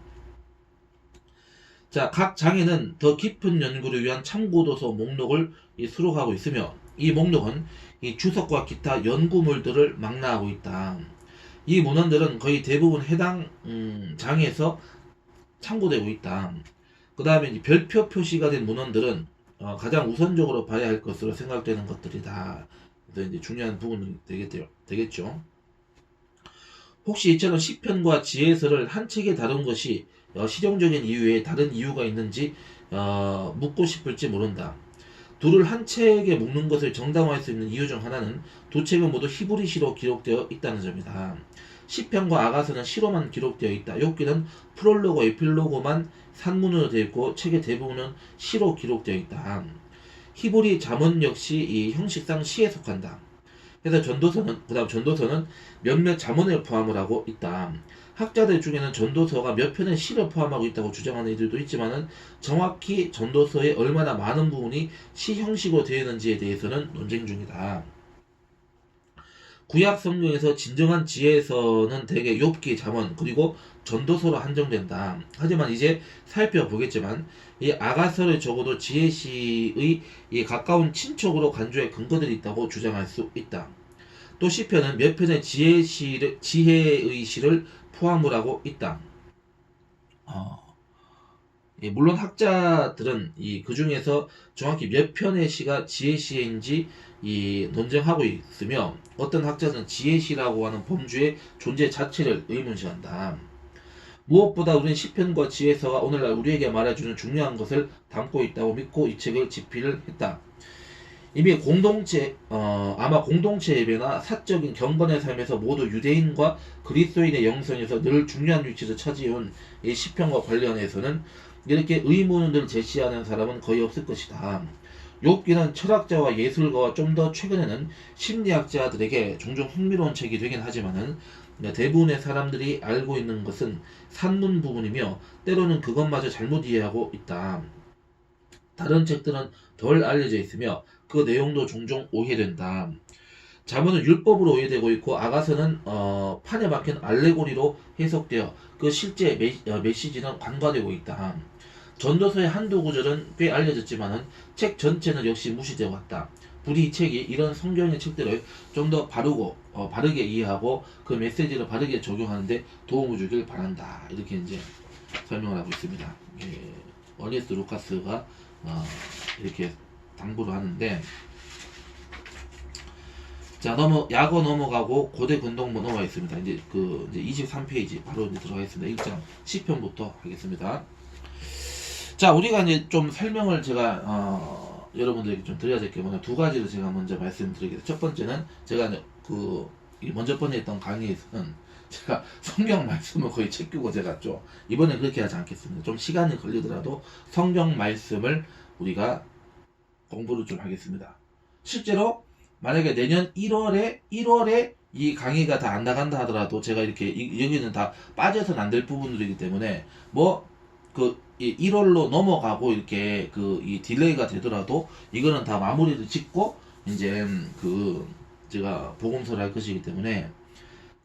자, 각 장에는 더 깊은 연구를 위한 참고도서 목록을 수록하고 있으며, 이 목록은 이 주석과 기타 연구물들을 망라하고 있다. 이 문헌들은 거의 대부분 해당 장에서 참고되고 있다. 그 다음에 별표 표시가 된 문헌들은 가장 우선적으로 봐야 할 것으로 생각되는 것들이다. 그래서 이제 중요한 부분이 되겠죠. 혹시 이처럼 시편과 지혜서를 한 책에 다룬 것이 실용적인 이유에 다른 이유가 있는지 묻고 싶을지 모른다. 둘을 한 책에 묶는 것을 정당화할 수 있는 이유 중 하나는 두 책은 모두 히브리시로 기록되어 있다는 점이다. 시편과 아가서는 시로만 기록되어 있다. 욥기는 프롤로그, 에필로그만 산문으로 되어 있고 책의 대부분은 시로 기록되어 있다. 히브리 자문 역시 이 형식상 시에 속한다. 그래서 전도서는 몇몇 자문을 포함을 하고 있다. 학자들 중에는 전도서가 몇 편의 시를 포함하고 있다고 주장하는 이들도 있지만은 정확히 전도서에 얼마나 많은 부분이 시 형식으로 되어 있는지에 대해서는 논쟁 중이다. 구약 성경에서 진정한 지혜서는 대개 욥기, 잠언 그리고 전도서로 한정된다. 하지만 이제 살펴보겠지만 이 아가서를 적어도 지혜시의 이 가까운 친척으로 간주할 근거들이 있다고 주장할 수 있다. 또 시편은 몇 편의 지혜의 시를 포함을 하고 있다. 물론 학자들은 그 중에서 정확히 몇 편의 시가 지혜시인지 논쟁하고 있으며, 어떤 학자들은 지혜시라고 하는 범주의 존재 자체를 의문시한다. 무엇보다 우리는 시편과 지혜서가 오늘날 우리에게 말해주는 중요한 것을 담고 있다고 믿고 이 책을 집필을 했다. 이미 아마 공동체 예배나 사적인 경건의 삶에서 모두 유대인과 그리스도인의 영성에서 늘 중요한 위치를 차지해온 이 시편과 관련해서는 이렇게 의문을 제시하는 사람은 거의 없을 것이다. 욥기는 철학자와 예술가와 좀 더 최근에는 심리학자들에게 종종 흥미로운 책이 되긴 하지만은 대부분의 사람들이 알고 있는 것은 산문 부분이며 때로는 그것마저 잘못 이해하고 있다. 다른 책들은 덜 알려져 있으며 그 내용도 종종 오해된다. 잠언은 율법으로 오해되고 있고 아가서는 판에 박힌 알레고리로 해석되어 그 실제 메시지는 간과되고 있다. 전도서의 한두 구절은 꽤 알려졌지만은 책 전체는 역시 무시되어 왔다. 부디 이 책이 이런 성경의 책들을 좀 더 바르게 이해하고 그 메시지를 바르게 적용하는데 도움을 주길 바란다. 이렇게 이제 설명을 하고 있습니다. 어니스트 루카스가 이렇게 당부를 하는데, 자, 약어 넘어가고 고대 근동문 넘어가 있습니다. 이제 23페이지 바로 이제 들어가겠습니다. 1장 시편부터 하겠습니다. 자, 우리가 이제 좀 설명을 제가 여러분들에게 좀 드려야 될 게 뭐냐, 두 가지를 제가 먼저 말씀드리겠습니다. 첫 번째는 제가 먼저 번에 했던 강의에서는 제가 성경 말씀을 거의 챙기고 제가 좀 이번엔 그렇게 하지 않겠습니다. 좀 시간이 걸리더라도 성경 말씀을 우리가 공부를 좀 하겠습니다. 실제로 만약에 내년 1월에 이 강의가 다 안 나간다 하더라도 제가 이렇게 여기는 다 빠져서는 안 될 부분들이기 때문에 1월로 넘어가고 이렇게 이 딜레이가 되더라도 이거는 다 마무리를 짓고 이제 제가 복음서를 할 것이기 때문에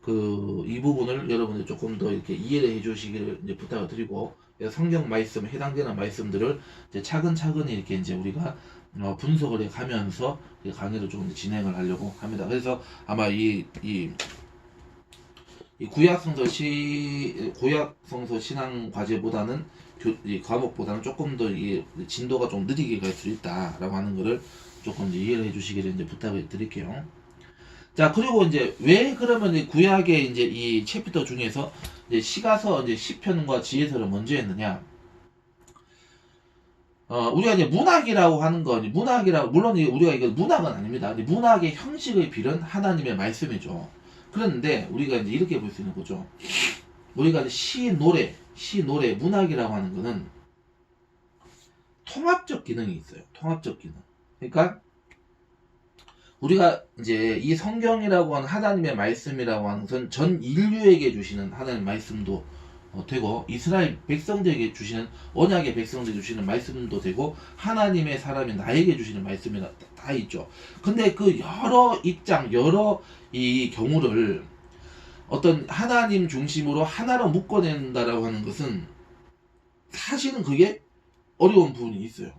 이 부분을 여러분들 조금 더 이렇게 이해를 해주시기를 이제 부탁을 드리고, 성경 말씀 해당되는 말씀들을 이제 차근차근히 이렇게 이제 우리가 분석을 해 가면서 강의를 조금 진행을 하려고 합니다. 그래서 아마 이 구약성서 신앙 과제보다는 이 과목보다는 조금 더 진도가 좀 느리게 갈 수 있다라고 하는 것을 조금 이제 이해를 해주시기를 이제 부탁을 드릴게요. 자, 그리고 이제 왜 그러면 이 구약의 이제 이 챕터 중에서 이제 시가서 이제 시편과 지혜서를 먼저 했느냐? 우리가 이제 문학이라고 하는 거, 문학이라고, 물론 우리가 이거 문학은 아닙니다. 문학의 형식의 빌은 하나님의 말씀이죠. 그런데 우리가 이제 이렇게 볼 수 있는 거죠. 우리가 이제 시, 노래, 문학이라고 하는 거는 통합적 기능이 있어요. 통합적 기능. 그러니까 우리가 이제 이 성경이라고 하는 하나님의 말씀이라고 하는 것은 전 인류에게 주시는 하나님의 말씀도 되고, 이스라엘 백성들에게 주시는, 언약의 백성들에게 주시는 말씀도 되고, 하나님의 사람이 나에게 주시는 말씀이 다 있죠. 근데 그 여러 입장, 여러 이 경우를 어떤 하나님 중심으로 하나로 묶어낸다라고 하는 것은 사실은 그게 어려운 부분이 있어요.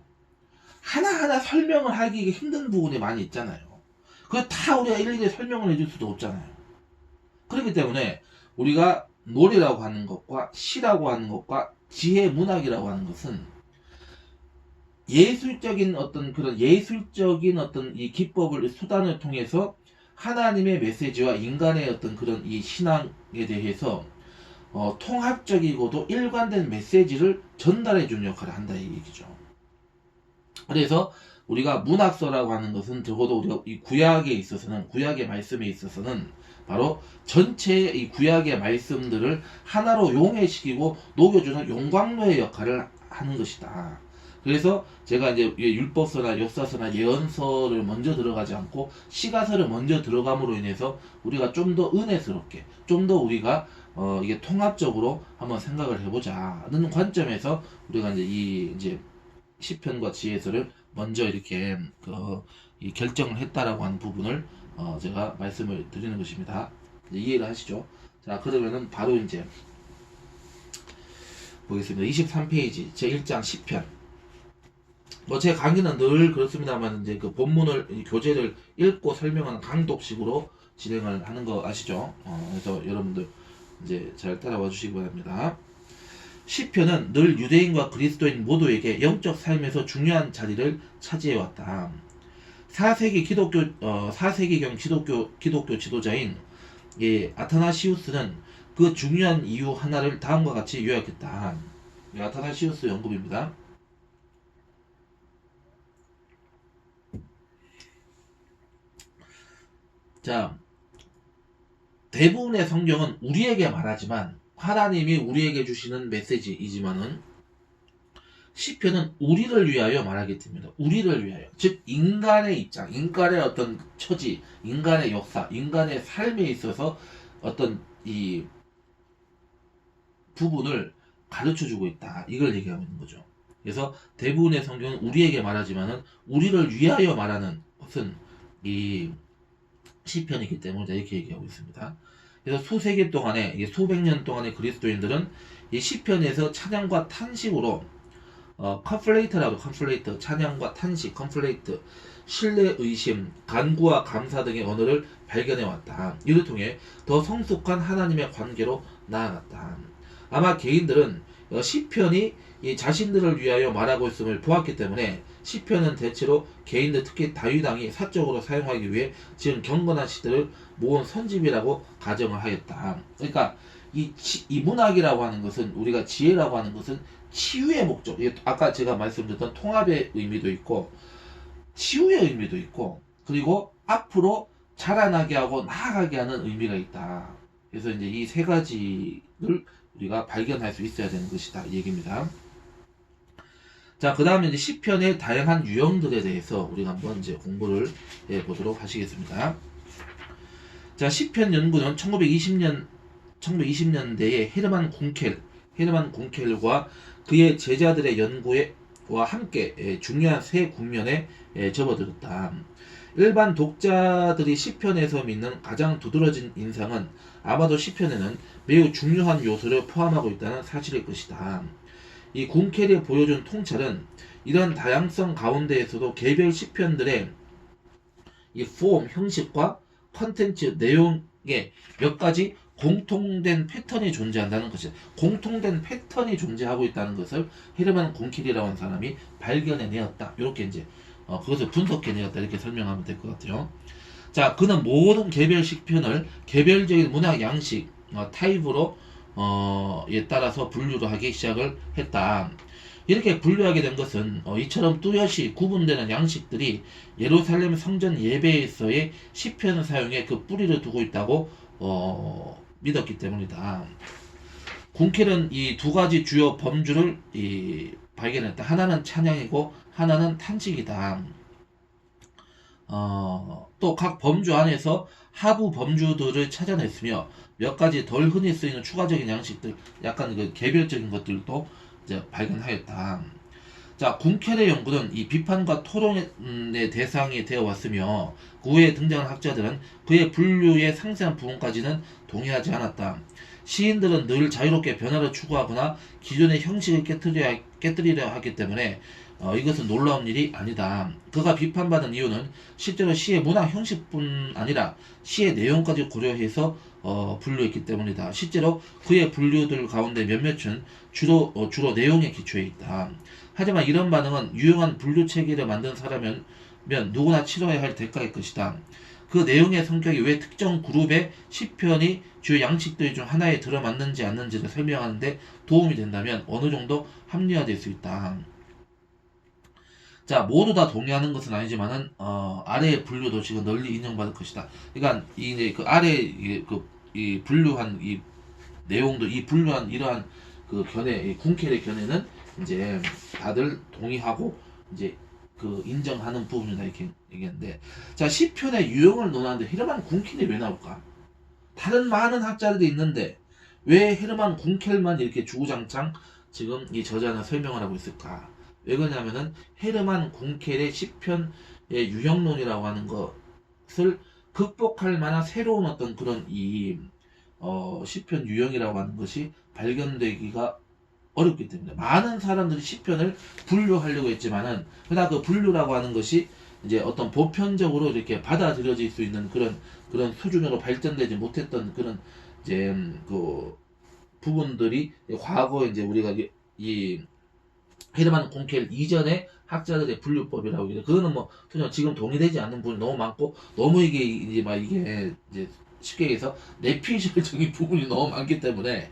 하나하나 설명을 하기 힘든 부분이 많이 있잖아요. 그걸 다 우리가 일일이 설명을 해줄 수도 없잖아요. 그렇기 때문에 우리가 노래라고 하는 것과 시라고 하는 것과 지혜 문학이라고 하는 것은 예술적인 어떤 이 기법을 수단을 통해서 하나님의 메시지와 인간의 어떤 그런 이 신앙에 대해서 통합적이고도 일관된 메시지를 전달해 주는 역할을 한다 이 얘기죠. 그래서 우리가 문학서라고 하는 것은 적어도 우리가 이 구약의 말씀에 있어서는 바로 전체의 이 구약의 말씀들을 하나로 용해시키고 녹여주는 용광로의 역할을 하는 것이다. 그래서 제가 이제 율법서나 역사서나 예언서를 먼저 들어가지 않고 시가서를 먼저 들어감으로 인해서 우리가 좀 더 은혜스럽게, 좀 더 우리가 이게 통합적으로 한번 생각을 해보자는 관점에서 우리가 이제 시편과 지혜서를 먼저 이렇게 이 결정을 했다라고 하는 부분을 제가 말씀을 드리는 것입니다. 이해를 하시죠? 자, 그러면은 바로 이제 보겠습니다. 23페이지 제1장 시편. 제 강의는 늘 그렇습니다만 이제 그 본문을 교재를 읽고 설명하는 강독식으로 진행을 하는 거 아시죠? 그래서 여러분들 이제 잘 따라와 주시기 바랍니다. 시편은 늘 유대인과 그리스도인 모두에게 영적 삶에서 중요한 자리를 차지해왔다. 4세기경 기독교 지도자인 아타나시우스는 그 중요한 이유 하나를 다음과 같이 요약했다. 아타나시우스 연구입니다. 자, 대부분의 성경은 우리에게 말하지만 하나님이 우리에게 주시는 메시지이지만은 시편은 우리를 위하여 말하기 때문에 우리를 위하여, 즉 인간의 입장, 인간의 어떤 처지, 인간의 역사, 인간의 삶에 있어서 어떤 이 부분을 가르쳐주고 있다. 이걸 얘기하고 있는 거죠. 그래서 대부분의 성경은 우리에게 말하지만은 우리를 위하여 말하는 것은 이 시편이기 때문에 이렇게 얘기하고 있습니다. 그래서 수세기 동안에, 수백 년 동안의 그리스도인들은 이 시편에서 찬양과 탄식으로 컨플레이트, 찬양과 탄식, 컨플레이트, 신뢰, 의심, 간구와 감사 등의 언어를 발견해 왔다. 이를 통해 더 성숙한 하나님의 관계로 나아갔다. 아마 개인들은 시편이 이 자신들을 위하여 말하고 있음을 보았기 때문에 시편은 대체로 개인들, 특히 다윗왕이 사적으로 사용하기 위해 지금 경건한 시들을 모은 선집이라고 가정을 하겠다. 그러니까 이 문학이라고 하는 것은, 우리가 지혜라고 하는 것은 치유의 목적, 아까 제가 말씀드렸던 통합의 의미도 있고 치유의 의미도 있고, 그리고 앞으로 자라나게 하고 나아가게 하는 의미가 있다. 그래서 이제 이 세 가지를 우리가 발견할 수 있어야 되는 것이다 이 얘기입니다. 자, 그 다음에 이제 시편의 다양한 유형들에 대해서 우리가 한번 이제 공부를 해보도록 하시겠습니다. 자, 시편 연구는 1920년대에 헤르만 궁켈과 그의 제자들의 연구와 함께 중요한 세 국면에 접어들었다. 일반 독자들이 시편에서 믿는 가장 두드러진 인상은 아마도 시편에는 매우 중요한 요소를 포함하고 있다는 사실일 것이다. 이 궁켈이 보여준 통찰은 이런 다양성 가운데에서도 개별 시편들의 이 폼, 형식과 컨텐츠, 내용에 몇 가지 공통된 패턴이 존재한다는 것이다. 공통된 패턴이 존재하고 있다는 것을 헤르만 궁켈이라는 사람이 발견해내었다. 이렇게 이제 그것을 분석해내었다 이렇게 설명하면 될 것 같아요. 자, 그는 모든 개별 식편을 개별적인 문학 양식 타입으로 에 따라서 분류를 하기 시작을 했다. 이렇게 분류하게 된 것은 이처럼 뚜렷이 구분되는 양식들이 예루살렘 성전 예배에서의 시편 사용에 그 뿌리를 두고 있다고 믿었기 때문이다. 군켈은 이 두 가지 주요 범주를 발견했다. 하나는 찬양이고 하나는 탄식이다. 또 각 범주 안에서 하부 범주들을 찾아냈으며 몇 가지 덜 흔히 쓰이는 추가적인 양식들, 약간 그 개별적인 것들도 이제 발견하였다. 자, 군켈의 연구는 이 비판과 토론의 대상이 되어 왔으며 그 후에 등장한 학자들은 그의 분류의 상세한 부분까지는 동의하지 않았다. 시인들은 늘 자유롭게 변화를 추구하거나 기존의 형식을 깨뜨리려 하기 때문에 이것은 놀라운 일이 아니다. 그가 비판받은 이유는 실제로 시의 문학 형식뿐 아니라 시의 내용까지 고려해서 분류했기 때문이다. 실제로 그의 분류들 가운데 몇몇은 주로 내용에 기초해 있다. 하지만 이런 반응은 유용한 분류 체계를 만든 사람이면 누구나 치러야 할 대가일 것이다. 그 내용의 성격이 왜 특정 그룹의 시편이 주요 양식들 중 하나에 들어맞는지 않는지를 설명하는데 도움이 된다면 어느 정도 합리화될 수 있다. 자, 모두 다 동의하는 것은 아니지만은 아래의 분류도 지금 널리 인정받을 것이다. 그러니까 이제 그 아래 이 분류한 이 내용도 이 분류한 이러한 그 견해, 군켈의 견해는 이제 다들 동의하고 이제 그 인정하는 부분이다 이렇게 얘기했는데, 자, 시편의 유형을 논하는데 헤르만 군켈이 왜 나올까? 다른 많은 학자들이 있는데 왜 헤르만 군켈만 이렇게 주구장창 지금 이 저자는 설명을 하고 있을까? 왜 그러냐면은 헤르만 군켈의 시편의 유형론이라고 하는 것을 극복할 만한 새로운 어떤 그런 시편 유형이라고 하는 것이 발견되기가 어렵기 때문에 많은 사람들이 시편을 분류하려고 했지만은 그러나 그 분류라고 하는 것이 이제 어떤 보편적으로 이렇게 받아들여질 수 있는 그런 수준으로 발전되지 못했던 그런 이제 그 부분들이 과거에 이제 우리가 이 헤르만 콩켈 이전의 학자들의 분류법이라고 해요. 그거는 뭐 지금 동의되지 않는 부분이 너무 많고 너무 이게 이제 쉽게 얘기해서 내피셜적인 부분이 너무 많기 때문에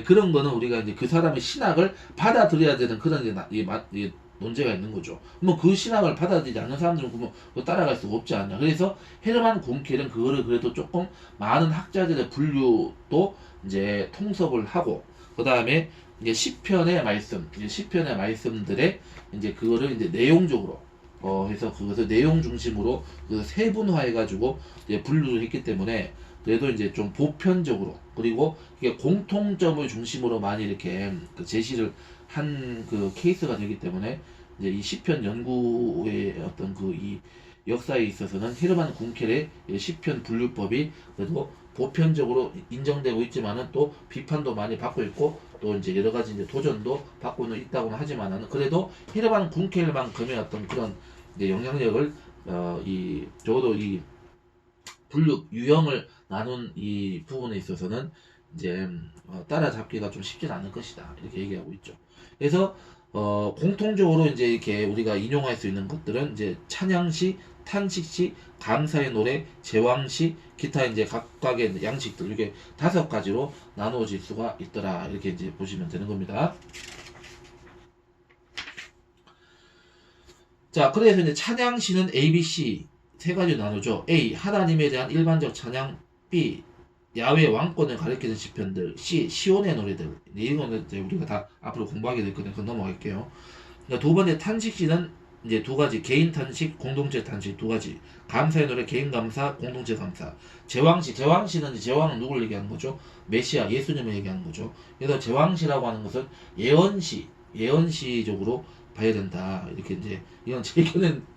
그런 거는 우리가 이제 그 사람의 신학을 받아들여야 되는 그런 논제가 있는 거죠. 뭐 그 신학을 받아들이지 않는 사람들은 그뭐 따라갈 수가 없지 않냐. 그래서 헤르만 곰켈은 그거를 그래도 조금 많은 학자들의 분류도 이제 통섭을 하고 그 다음에 이제 시편의 말씀들의 이제 그거를 이제 내용적으로 해서 그것을 내용 중심으로 그 세분화해가지고 이제 분류를 했기 때문에 그래도 이제 좀 보편적으로 그리고 이게 공통점을 중심으로 많이 이렇게 그 제시를 한 그 케이스가 되기 때문에 이제 이 시편 연구의 어떤 그 이 역사에 있어서는 헤르만 군켈의 시편 분류법이 그래도 보편적으로 인정되고 있지만은 또 비판도 많이 받고 있고 또 이제 여러 가지 이제 도전도 받고는 있다고는 하지만은 그래도 헤르만 군켈만큼의 어떤 그런 이제 영향력을 적어도 이 분류 유형을 나눈 이 부분에 있어서는 이제 따라잡기가 좀 쉽진 않을 것이다 이렇게 얘기하고 있죠. 그래서 공통적으로 이제 이렇게 우리가 인용할 수 있는 것들은 이제 찬양시, 탄식시, 감사의 노래, 제왕시, 기타 이제 각각의 양식들 이렇게 5가지로 나누어질 수가 있더라 이렇게 이제 보시면 되는 겁니다. 자, 그래서 이제 찬양시는 A, B, C 3가지로 나누죠. A. 하나님에 대한 일반적 찬양. B. 야외 왕권을 가리키는 시편들. C. 시온의 노래들. 이거는 이제 우리가 다 앞으로 공부하게 될 거니까 넘어갈게요. 그러니까 두 번째 탄식시는 이제 2가지 개인 탄식, 공동체 탄식 2가지. 감사의 노래, 개인 감사, 공동체 감사. 제왕시는 제왕은 누굴 얘기하는 거죠? 메시아, 예수님을 얘기하는 거죠. 그래서 제왕시라고 하는 것은 예언시적으로 봐야 된다. 이렇게 이제 이건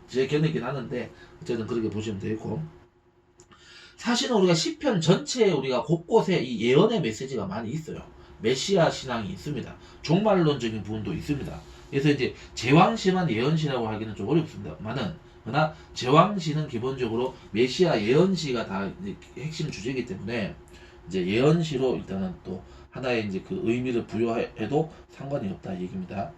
제 견해긴 하는데 어쨌든 그렇게 보시면 되고, 사실은 우리가 시편 전체에 우리가 곳곳에 이 예언의 메시지가 많이 있어요. 메시아 신앙이 있습니다. 종말론적인 부분도 있습니다. 그래서 이제 제왕시만 예언시라고 하기는 좀 어렵습니다만은 그러나 제왕시는 기본적으로 메시아 예언시가 다 핵심 주제이기 때문에 이제 예언시로 일단은 또 하나의 이제 그 의미를 부여해도 상관이 없다 이 얘기입니다.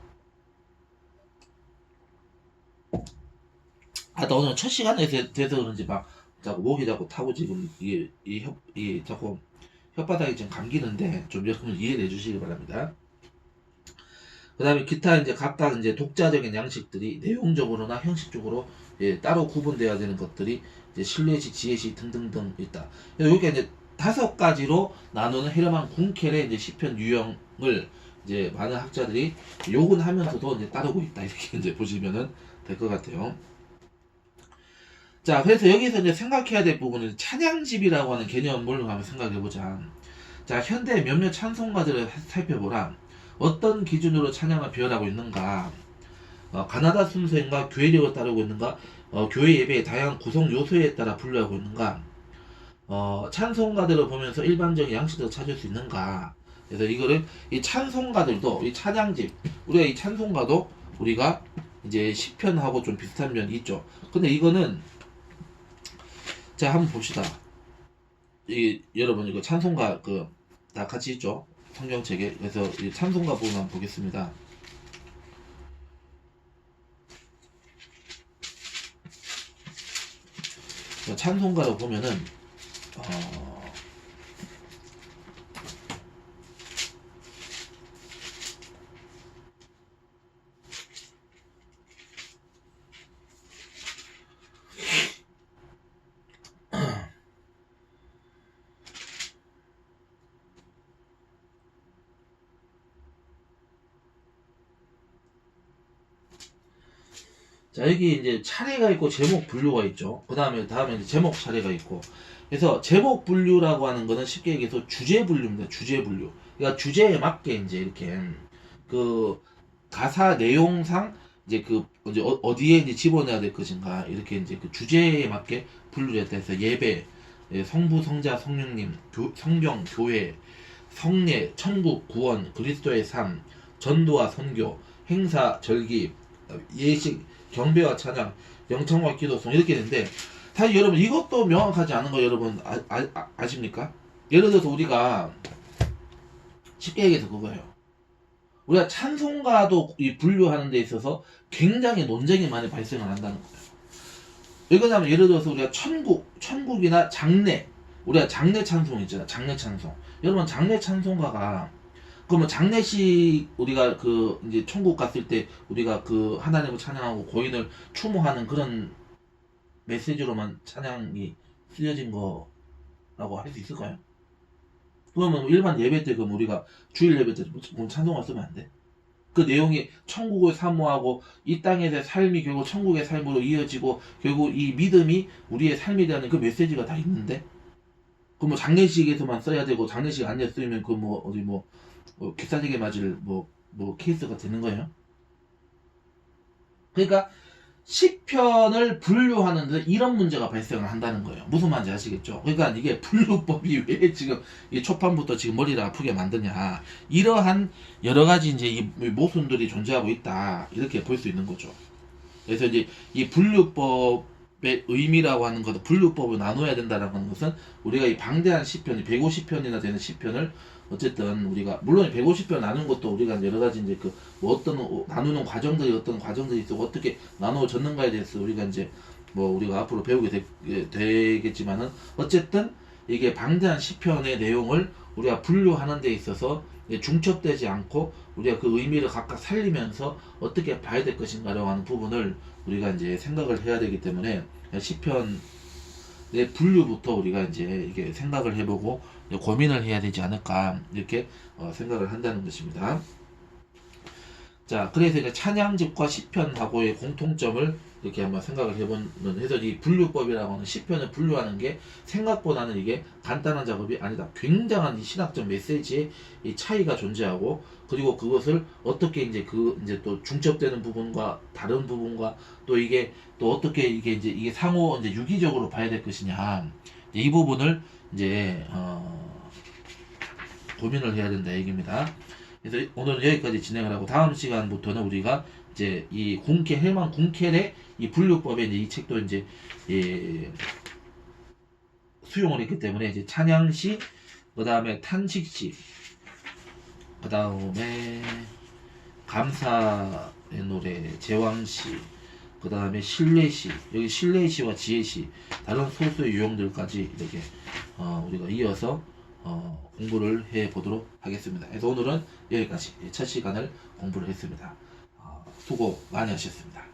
하다 오늘 첫 시간에 돼서 그런지 막 자꾸 목이 자꾸 타고 지금 이게 자꾸 혓바닥이 지금 감기는데 좀 여러분 이해해 주시기 바랍니다. 그 다음에 기타 이제 각각 이제 독자적인 양식들이 내용적으로나 형식적으로 따로 구분되어야 되는 것들이 이제 신뢰시, 지혜시 등등등 있다. 여기 이제 5가지로 나누는 헤르만 궁켈의 이제 시편 유형을 이제 많은 학자들이 욕은 하면서도 이제 따르고 있다. 이렇게 이제 보시면은 될 것 같아요. 자, 그래서 여기서 이제 생각해야 될 부분은 찬양집이라고 하는 개념을 한번 생각해 보자. 자, 현대 몇몇 찬송가들을 살펴보라. 어떤 기준으로 찬양을 표현하고 있는가? 가나다 순서인가? 교회력을 따르고 있는가? 교회 예배의 다양한 구성 요소에 따라 분류하고 있는가? 찬송가들을 보면서 일반적인 양식을 찾을 수 있는가? 그래서 이거를 이 찬송가들도 이 찬양집 우리가 이 찬송가도 우리가 이제 시편하고 좀 비슷한 면이 있죠. 근데 이거는 자 한번 봅시다. 이 여러분 이거 찬송가 그 다 같이 있죠. 성경책에. 그래서 이 찬송가 부분 한번 보겠습니다. 찬송가로 보면은 자 여기 이제 차례가 있고 제목 분류가 있죠. 그 다음에 이제 제목 차례가 있고. 그래서 제목 분류라고 하는 거는 쉽게 얘기해서 주제 분류입니다. 주제 분류. 그러니까 주제에 맞게 이제 이렇게 그 가사 내용상 이제 그 이제 어디에 이제 집어넣어야 될 것인가 이렇게 이제 그 주제에 맞게 분류를 했다 해서 예배, 성부, 성자, 성령님, 성경, 교회, 성례, 천국, 구원, 그리스도의 삶, 전도와 선교, 행사, 절기, 예식, 경배와 찬양, 영창과 기도송 이렇게 되는데 사실 여러분 이것도 명확하지 않은 거 여러분 아십니까? 예를 들어서 우리가 쉽게 얘기해서 그거예요. 우리가 찬송가도 이 분류하는 데 있어서 굉장히 논쟁이 많이 발생을 한다는 거예요. 왜 그러냐면 예를 들어서 우리가 천국이나 장례, 우리가 장례 찬송 있잖아. 장례 찬송. 여러분 장례 찬송가가 그러면 장례식 우리가 그 이제 천국 갔을 때 우리가 그 하나님을 찬양하고 고인을 추모하는 그런 메시지로만 찬양이 쓰여진 거라고 할 수 있을까요? 그러면 일반 예배 때 그럼 우리가 주일 예배 때 찬송가 쓰면 안 돼? 그 내용이 천국을 사모하고 이 땅에서의 삶이 결국 천국의 삶으로 이어지고 결국 이 믿음이 우리의 삶이라는 그 메시지가 다 있는데 그 뭐 장례식에서만 써야 되고 장례식 안에 쓰면 그 뭐 어디 뭐 개싸지게 맞을 뭐 케이스가 되는 거예요. 그러니까 시편을 분류하는데 이런 문제가 발생을 한다는 거예요. 무슨 말인지 아시겠죠? 그러니까 이게 분류법이 왜 지금 이 초판부터 지금 머리를 아프게 만드냐. 이러한 여러 가지 이제 이 모순들이 존재하고 있다. 이렇게 볼 수 있는 거죠. 그래서 이제 이 분류법의 의미라고 하는 것은 분류법을 나눠야 된다는 것은 우리가 이 방대한 시편이 150편이나 되는 시편을 어쨌든 우리가 물론 150편 나눈 것도 우리가 여러 가지 이제 그 뭐 어떤 나누는 과정들이 어떤 과정들이 있고 어떻게 나누어졌는가에 대해서 우리가 이제 뭐 우리가 앞으로 배우게 되겠지만은 어쨌든 이게 방대한 시편의 내용을 우리가 분류하는 데 있어서 중첩되지 않고 우리가 그 의미를 각각 살리면서 어떻게 봐야 될 것인가라고 하는 부분을 우리가 이제 생각을 해야 되기 때문에 시편의 분류부터 우리가 이제 이게 생각을 해보고 고민을 해야 되지 않을까 이렇게 생각을 한다는 것입니다. 자, 그래서 이제 찬양집과 시편하고의 공통점을 이렇게 한번 생각을 해보는 해서 이 분류법이라고 하는 시편을 분류하는 게 생각보다는 이게 간단한 작업이 아니다. 굉장한 이 신학적 메시지의 이 차이가 존재하고 그리고 그것을 어떻게 이제 이제 또 중첩되는 부분과 다른 부분과 또 이게 또 어떻게 이게 상호 이제 유기적으로 봐야 될 것이냐 이 부분을 이제 고민을 해야 된다 얘기입니다. 그래서 오늘은 여기까지 진행을 하고 다음 시간부터는 우리가 이제 이 헤르만 궁켈의 이 분류법의 이제 이 책도 이제 수용을 했기 때문에 이제 찬양시, 그 다음에 탄식시, 그 다음에 감사의 노래, 제왕시, 그 다음에 신뢰시, 여기 신뢰시와 지혜시, 다른 소수의 유형들까지 이렇게 우리가 이어서 공부를 해 보도록 하겠습니다. 그래서 오늘은 여기까지 첫 시간을 공부를 했습니다. 수고 많이 하셨습니다.